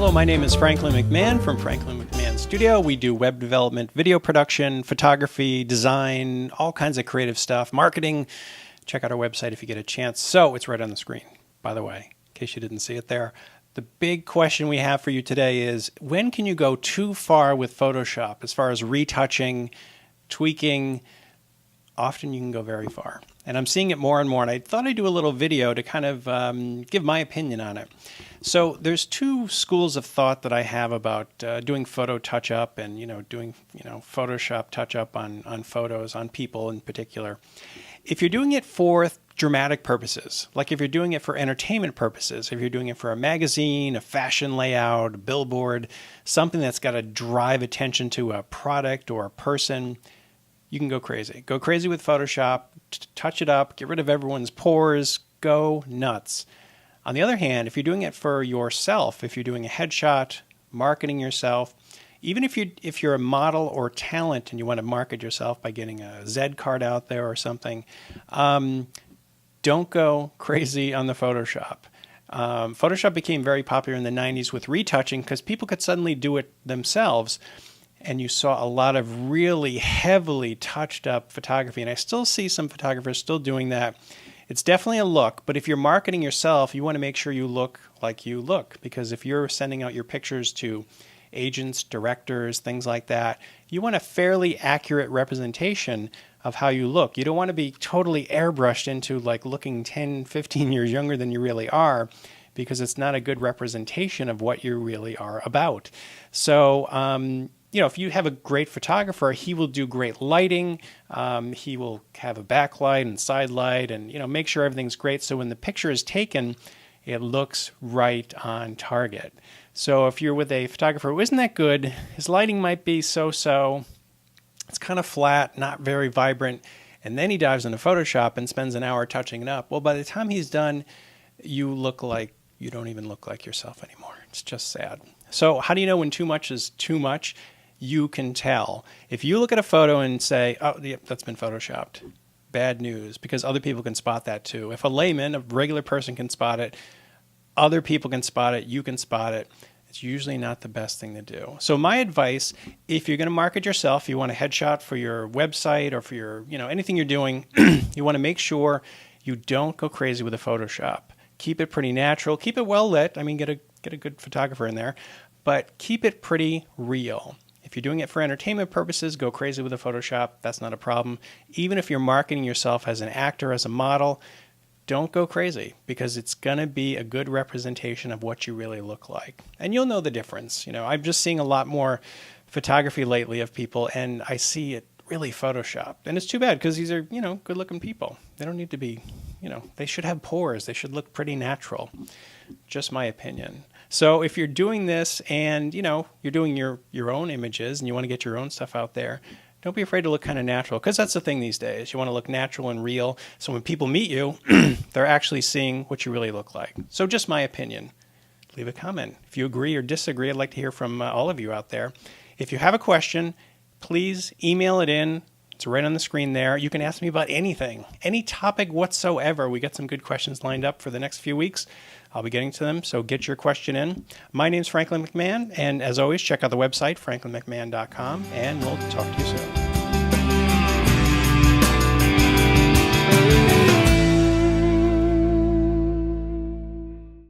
Hello, my name is Franklin McMahon from Franklin McMahon Studio. We do web development, video production, photography, design, all kinds of creative stuff, marketing. Check out our website if you get a chance. So it's right on the screen, by the way, in case you didn't see it there. The big question we have for you today is, when can you go too far with Photoshop as far as retouching, tweaking? Often you can go very far. And I'm seeing it more and more, and I thought I'd do a little video to kind of give my opinion on it. So there's two schools of thought that I have about doing photo touch-up and doing Photoshop touch-up on photos, on people in particular. If you're doing it for dramatic purposes, like if you're doing it for entertainment purposes, if you're doing it for a magazine, a fashion layout, a billboard, something that's got to drive attention to a product or a person, you can go crazy. Go crazy with Photoshop, touch it up, get rid of everyone's pores, go nuts. On the other hand, if you're doing it for yourself, if you're doing a headshot, marketing yourself, even if you're a model or talent and you want to market yourself by getting a Z card out there or something, don't go crazy on the Photoshop. Photoshop became very popular in the 90s with retouching because people could suddenly do it themselves. And you saw a lot of really heavily touched up photography. And I still see some photographers still doing that. It's definitely a look, but if you're marketing yourself, you want to make sure you look like you look. Because if you're sending out your pictures to agents, directors, things like that, you want a fairly accurate representation of how you look. You don't want to be totally airbrushed into like looking 10, 15 years younger than you really are, because it's not a good representation of what you really are about. So, if you have a great photographer, he will do great lighting. He will have a backlight and side light and, make sure everything's great. So when the picture is taken, it looks right on target. So if you're with a photographer who isn't that good, his lighting might be so-so. It's kind of flat, not very vibrant. And then he dives into Photoshop and spends an hour touching it up. Well, by the time he's done, you don't even look like yourself anymore. It's just sad. So how do you know when too much is too much? You can tell. If you look at a photo and say, oh, yep, that's been Photoshopped, bad news, because other people can spot that too. If a layman, a regular person can spot it, other people can spot it, you can spot it. It's usually not the best thing to do. So my advice, if you're going to market yourself, you want a headshot for your website or for your, anything you're doing, you want to make sure you don't go crazy with a Photoshop. Keep it pretty natural. Keep it well lit. I mean, get a good photographer in there, but keep it pretty real. If you're doing it for entertainment purposes, go crazy with a Photoshop. That's not a problem. Even if you're marketing yourself as an actor, as a model, don't go crazy, because it's going to be a good representation of what you really look like. And you'll know the difference. I'm just seeing a lot more photography lately of people, and I see it really Photoshopped. And it's too bad, because these are, good-looking people. They don't need to be, they should have pores. They should look pretty natural. Just my opinion. So if you're doing this and, you're doing your own images and you want to get your own stuff out there, don't be afraid to look kind of natural, because that's the thing these days. You want to look natural and real. So when people meet you, they're actually seeing what you really look like. So just my opinion. Leave a comment. If you agree or disagree, I'd like to hear from all of you out there. If you have a question, please email it in. It's right on the screen there. You can ask me about anything, any topic whatsoever. We got some good questions lined up for the next few weeks. I'll be getting to them, so get your question in. My name's Franklin McMahon, and as always, check out the website, franklinmcmahon.com, and we'll talk to you soon.